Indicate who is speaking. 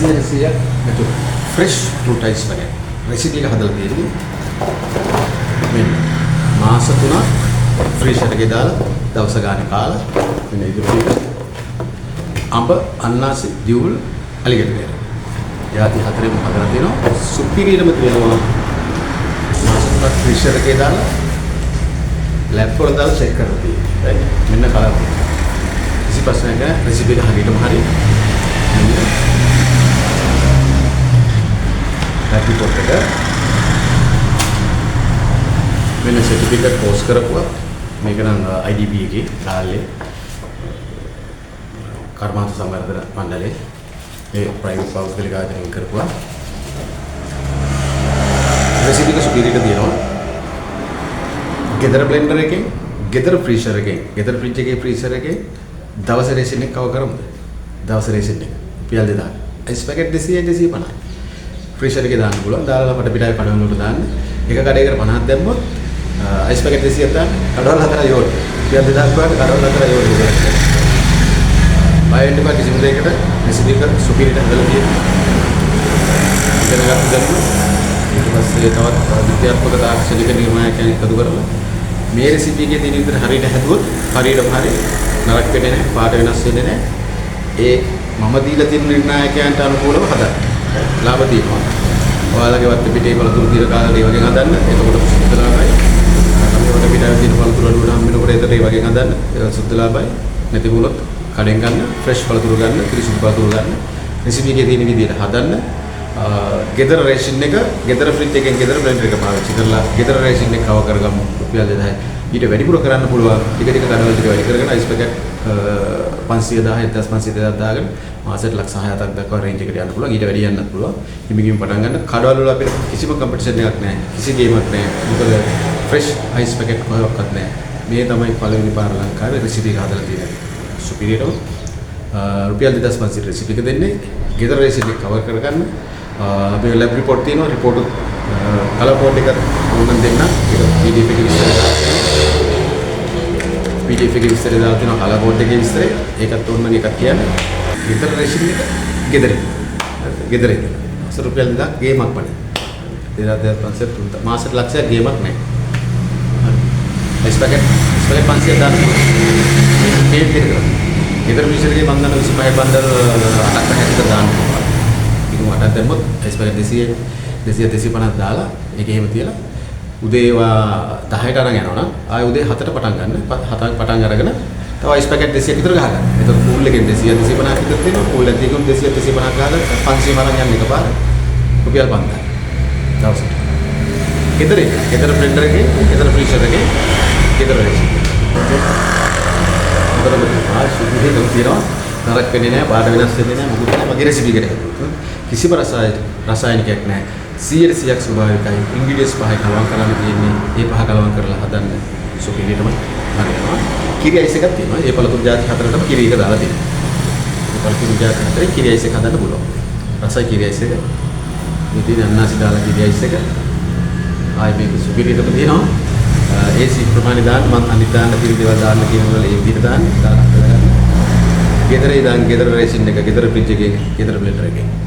Speaker 1: 100ක් නැතු fresh fruit ice වගේ රෙසිපි එක හදලා තියෙන්නේ මේ මාස 3ක් ෆ්‍රීසර් එකේ දාලා දවස් ගානේ කාලා මෙන්න ඉදිරියට අඹ අන්නාසි දියුල් අලිගැට වේර යාති හතරෙම හදලා තියෙනවා සුපිරියරම තියෙනවා මාස 3ක් ෆ්‍රීසර් එකේ දාලා ලැබ් වල දාලා චෙක් කරලා තියෙනවා මෙන්න කලර් කිසි ප්‍රශ්නයක් නැහැ රෙසිපි එක හරියටම හරි ලැබ් රිපෝට් එක මෙන්න සර්ටිෆිකේට් පෝස්ට් කරපුවා මේක නම් IDB එකේ තාලේ කර්මාන්ත සංවර්ධන මණ්ඩලයේ ඒ ප්‍රයිවට් පෞද්ගලික ආයතනයෙන් කරපුවා රෙසිපි එක සුපිරියට තියෙනවා ගෙදර බ්ලෙන්ඩර් එකෙන් ගෙදර ෆ්‍රීසර් එකෙන් ගෙදර ෆ්‍රිජ් එකේ ෆ්‍රීසර් එකේ දවස් රේෂන් එක කව කරමුද දවස් රේෂන් එක රුපියල් 2000 අයිස් පැකට් 200 250 ෆ්‍රීසර් එකේ දාන්න පුළුවන් දාලා අපිට පිටාවේ කඩවල වලට දාන්න එක කඩේකට 50ක් දැම්මොත් අයිස් පැකට් 200ක් දාන්න කඩවල 4 යෝඩ් රුපියල් 2000ක් වගේ කඩවල 4 යෝඩ් එක බයෙන්ඩ් එක කිසිම දෙයකට රෙසිපි එක සුපිරියට හදලා තියෙනවා ඉගෙන ගන්න දැම්ම ඊට පස්සේ තවත් විද්‍යාත්මක තාක්ෂණික නිර්මාණයන් එකතු කරලා මේ රෙසිපි එකේ තියෙන විදිහට හරියට හැදුවොත් හරියටම හරිය නරක වෙන්නේ නැහැ පාට වෙනස් වෙන්නේ නැහැ ඒ මම දීලා තියෙන නිර්ණායකයන්ට අනුකූලව හදන්න ලාභ තියෙනවා ඔයාලගේ වත් පිටේ පළතුරු తీර කාලේ ඒ වගේ හදන්න එතකොට සුද්ධ ලාභයි අපි වල පිටාවේ තියෙන පළතුරු වල උඩ හම්බෙනකොට ඒතර ඒ වගේ හදන්න ඒක සුද්ධ ලාභයි නැති වුණොත් කඩෙන් ගන්න ෆ්‍රෙෂ් පළතුරු ගන්න පිරිසිදු පළතුරු ගන්න රෙසිපි එකේ තියෙන විදිහට හදන්න ගෙදර රේෂන් එක ගෙදර ෆ්‍රිජ් එකෙන් ගෙදර බ්ලෙන්ඩර් එක පාවිච්චි කරලා ගෙදර රේෂන් එක කව කරගමු රුපියල් 2000 ඊට වැඩිපුර කරන්න පුළුවන් ටික ටික කඩවල ටික වැඩි කරගෙන අයිස් පැකට් 500,000 1500,000 දාගෙන මාසෙට ලක්ෂ 6-7ක් දක්වා රේන්ජ් එකට යන්න පුළුවන් ඊට වැඩි යන්නත් පුළුවන් හිමිගින් පටන් ගන්න කඩවල වල අපිට කිසිම කම්පිටිෂන් එකක් නැහැ කිසි ගේමක් නැහැ මොකද ෆ්‍රෙෂ් අයිස් පැකට් කොහොමවත් නැහැ මේ තමයි පළවෙනි පාර ලංකාවේ රෙසිපි එක හදලා තියෙන්නේ සුපිරියටම රුපියල් 2500 රෙසිපි එක දෙන්නේ ගෙදර රෙසිපි එක කවර් කරගන්න අපි ලැබ් රිපෝට් තියෙනවා රිපෝට් කලර් කෝඩ් එක ඕනනම් දෙන්න ඒක PDF එකේ විස්තර PDF එකේ විස්තර දාලා තියෙනවා කලර් කෝඩ් එකේ විස්තරය ඒකත් ඕනනම් එකක් කියන්නේ ගෙදර රෙසිපි එක ගෙදර රුපියල් 2000 ගේමක් වනේ 2500 මාසෙට ලක්ෂයක් ගේමක් නැහැ අයිස් පැකට් 500 දාන්න මේ විදිහට ගෙදර මිෂරේ මම දන්න 25 බන්ඩල් 8ක් 10ක් දාන්න ඉතින් 8ක් දැම්මොත් අයිස් පැකට් 200 250ක් දාලා ඒක එහෙම තියලා උදේ 10ට අරන් යනවනම් ආයෙ උදේ 7ට පටන් ගන්න 7ක් පටන් අරගෙන තව අයිස් පැකට් 200ක් විතර ගහ ගන්න. එතකොට පූල් එකෙන් 200 250ක් විතර තියෙනවා. පූල් එකෙන් 200 250ක් ගහලා 500 මරන් යන එකපාර රුපියල් 5000. දවසට. ගෙදර බ්ලෙන්ඩර් එකේ, ගෙදර ෆ්‍රීසර් එකේ, ගෙදර රේෂන්. මොකද ආශිර්වාදයක් තියෙනවා. නරක වෙන්නේ නැහැ, පාට වෙනස් වෙන්නේ නැහැ, මොකුත් නැහැ. මගේ රෙසිපි එකට. කිසිම රසායනිකයක් නැහැ. 100% ස්වභාවිකයි. ඉන්ග්‍රීඩියන්ට්ස් පහයි කලවම් කරන්න තියෙන්නේ. ඒ පහ කලවම් කරලා හදන්න සුපිරියටම හරියනවා. කිරි අයිස් එකක් තියෙනවා. ඒ පළතුරු ಜಾති හතරටම කිරි එක දාලා තියෙනවා. ඒ පළතුරු ಜಾති හතරේ කිරි අයිස් එක හදන්න පුළුවන්. රසයි කිරි අයිස් එක. මේ තියෙන අන්නාසි දාලා කිරි අයිස් එක. ආයි මේක සුපිරියටම තියෙනවා. ඒ සී ප්‍රමාණය දාන්න මම අනිත් දාන්න කිරි දේවල් දාන්න කියනවා ඒ විදිහට දාන්න. ගෙදර ඉඳන් ගෙදර රේෂන් එක ගෙදර ෆ්‍රිජ් එකේ ගෙදර බ්ලෙන්ඩර් එකේ